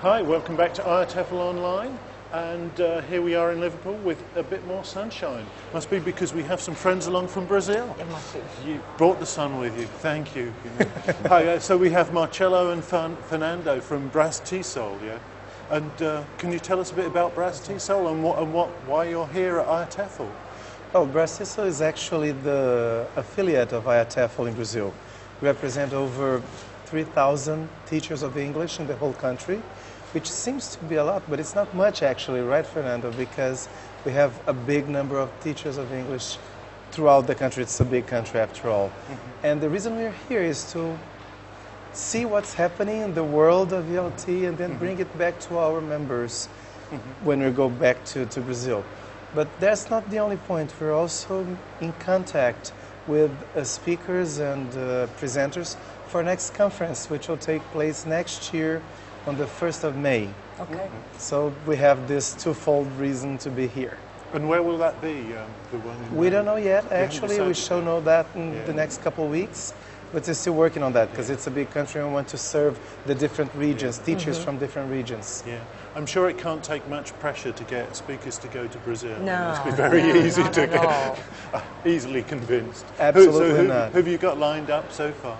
Hi, welcome back to IATEFL Online, and here we are in Liverpool with a bit more sunshine. Must be because we have some friends along from Brazil. It must be. You brought the sun with you, thank you. Hi, so we have Marcelo and Fernando from Brastisol, yeah? And can you tell us a bit about Brastisol and why you're here at IATEFL? Oh, Brastisol is actually the affiliate of IATEFL in Brazil. We represent over 3,000 teachers of English in the whole country, which seems to be a lot, but it's not much actually, right, Fernando? Because we have a big number of teachers of English throughout the country. It's a big country after all. Mm-hmm. And the reason we're here is to see what's happening in the world of ELT and then mm-hmm. bring it back to our members mm-hmm. when we go back to Brazil. But that's not the only point. We're also in contact with speakers and presenters for our next conference, which will take place next year on the 1st of May. Okay. So we have this twofold reason to be here. And where will that be, the one in We don't know yet. Actually, we shall know that in the next couple of weeks. But we're still working on that because it's a big country and we want to serve the different regions, teachers mm-hmm. from different regions. Yeah, I'm sure it can't take much pressure to get speakers to go to Brazil. No, it must be very easy to get easily convinced. Absolutely not. Who have you got lined up so far?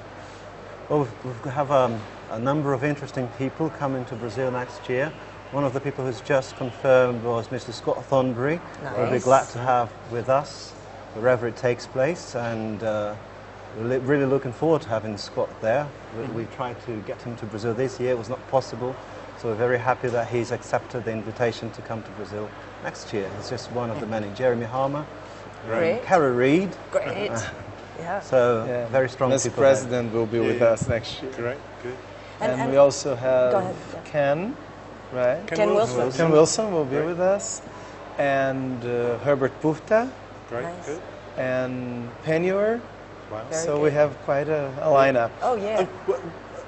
Well, we have a number of interesting people coming to Brazil next year. One of the people who's just confirmed was Mr. Scott Thornbury. Nice. We'll be glad to have with us wherever it takes place, and we're really looking forward to having Scott there. We tried to get him to Brazil this year. It was not possible, so we're very happy that he's accepted the invitation to come to Brazil next year. He's just one of the many. Jeremy Harmer, Cara Reid. Great. Yeah. So very strong Mr. people. President will be with us next year. Great, good. And we also have Ken, right? Ken Wilson. Ken Wilson will be with us, and Herbert Pufta. Great, nice. good. And Penure. Wow. So we have quite a lineup. Oh yeah.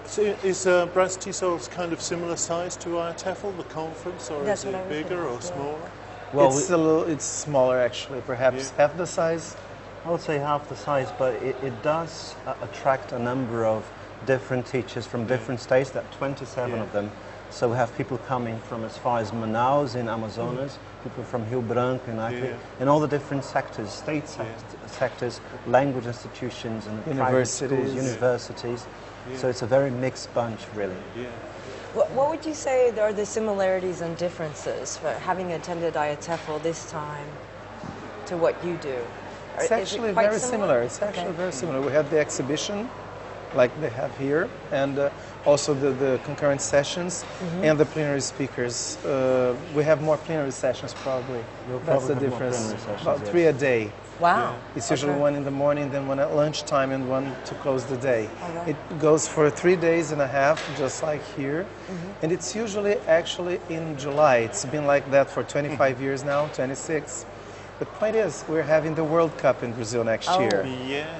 So is Brastisol kind of similar size to IATEFL, the conference, or is it bigger or smaller? Well, it's smaller actually, perhaps half the size. I would say half the size, but it does attract a number of different teachers from different states, that 27 of them. So we have people coming from as far as Manaus in Amazonas, people from Rio Branco in Acre, in all the different sectors, state sectors, language institutions and universities. Private schools, universities. So it's a very mixed bunch, really. What would you say are the similarities and differences for having attended IATEFL this time to what you do? It's actually very similar. It's actually very similar. We had the exhibition, like they have here, and also the concurrent sessions and the plenary speakers. We have more plenary sessions probably. That's the difference. About 3 a day. Wow. It's usually one in the morning, then one at lunchtime, and one to close the day. It goes for 3 days and a half, just like here. And it's usually actually in July. It's been like that for 25 years now, 26. The point is, we're having the World Cup in Brazil next year.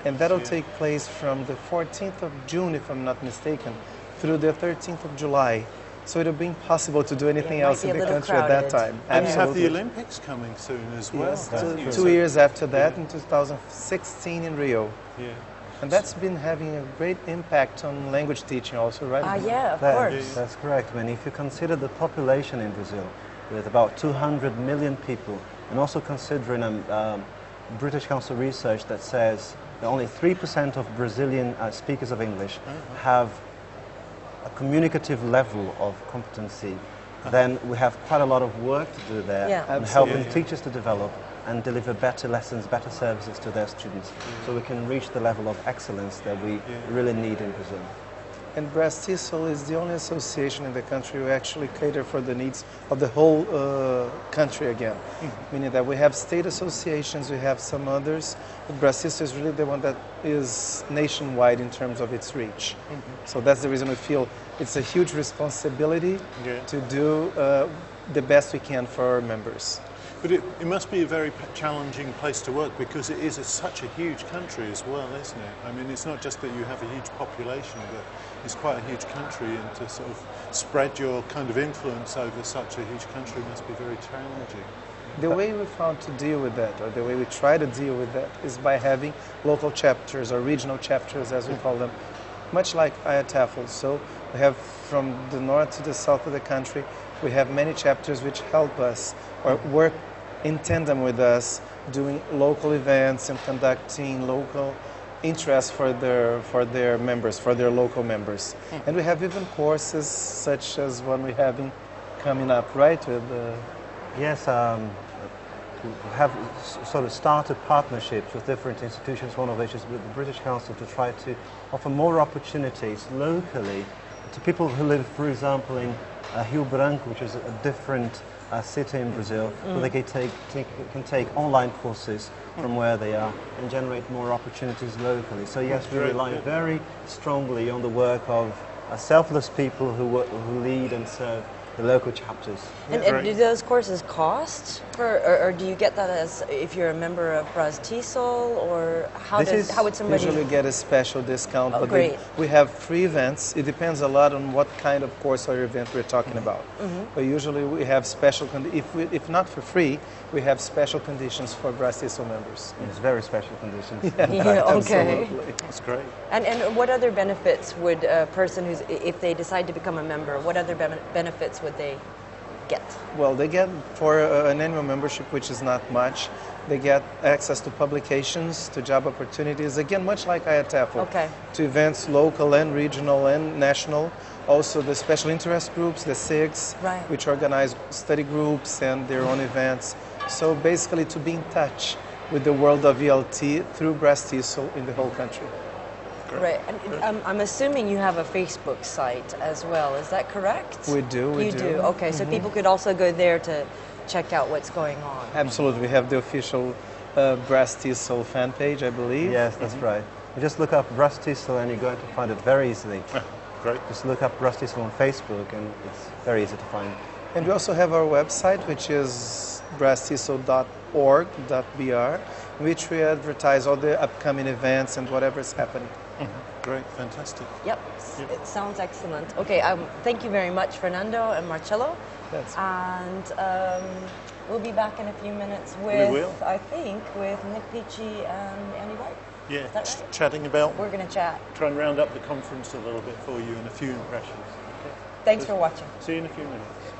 And that'll take place from the 14th of June, if I'm not mistaken, through the 13th of July. So it'll be impossible to do anything else in the country at that time. And you have the Olympics coming soon as well. Yes, 2 years after that, in 2016 in Rio. And that's been having a great impact on language teaching also, right? Of course. That's correct. I mean, if you consider the population in Brazil, with about 200 million people, and also considering British Council research that says that only 3% of Brazilian speakers of English have a communicative level of competency, then we have quite a lot of work to do there and helping teachers to develop and deliver better lessons, better services to their students, so we can reach the level of excellence that we really need in Brazil. And Brastisol is the only association in the country who actually cater for the needs of the whole country again. Meaning that we have state associations, we have some others, but Brastisol is really the one that is nationwide in terms of its reach. So that's the reason we feel it's a huge responsibility to do the best we can for our members. But it must be a very challenging place to work because it is such a huge country as well, isn't it? I mean, it's not just that you have a huge population, but it's quite a huge country, and to sort of spread your kind of influence over such a huge country must be very challenging. The way we found to deal with that, or the way we try to deal with that, is by having local chapters or regional chapters, as we call them, much like IATEFL. So We have from the north to the south of the country, we have many chapters which help us or work in tandem with us, doing local events and conducting local interest for their members, for their local members. And we have even courses such as one we have coming up, right? With Yes, to have sort of started partnerships with different institutions, one of which is with the British Council, to try to offer more opportunities locally to people who live, for example, in Rio Branco, which is a different city in Brazil, where they can take online courses from where they are and generate more opportunities locally. So yes, we rely very strongly on the work of selfless people who lead and serve the local chapters. And do those courses cost, or do you get that as if you're a member of Brastisol, or how would somebody usually get a special discount? Oh, but great. We have free events. It depends a lot on what kind of course or event we're talking about. But usually we have special if not for free, we have special conditions for Brastisol members. It's very special conditions. Yeah, okay. Absolutely. That's great. And what other benefits would a person who's, if they decide to become a member, what other benefits would they get? Well, they get, for an annual membership, which is not much, they get access to publications, to job opportunities, again, much like IATEFL, to events local and regional and national. Also the special interest groups, the SIGs, which organize study groups and their own events. So basically to be in touch with the world of ELT through Brastisol in the whole country. Right, and I'm assuming you have a Facebook site as well, is that correct? We do, You do, okay, so people could also go there to check out what's going on. Absolutely, we have the official Brastisol fan page, I believe. Yes, that's right. You just look up Brastisol and you're going to find it very easily. Great. Just look up Brastisol on Facebook and it's very easy to find. And we also have our website, which is brastisol.org.br, in which we advertise all the upcoming events and whatever is happening. Great, fantastic. Yep, it sounds excellent. Okay, thank you very much, Fernando and Marcelo. And we'll be back in a few minutes with, I think, with Nick Peachy and Andy White. Yeah, Is that right? chatting about. We're going to chat. Try and round up the conference a little bit for you and a few impressions. Okay. Thanks for watching. See you in a few minutes.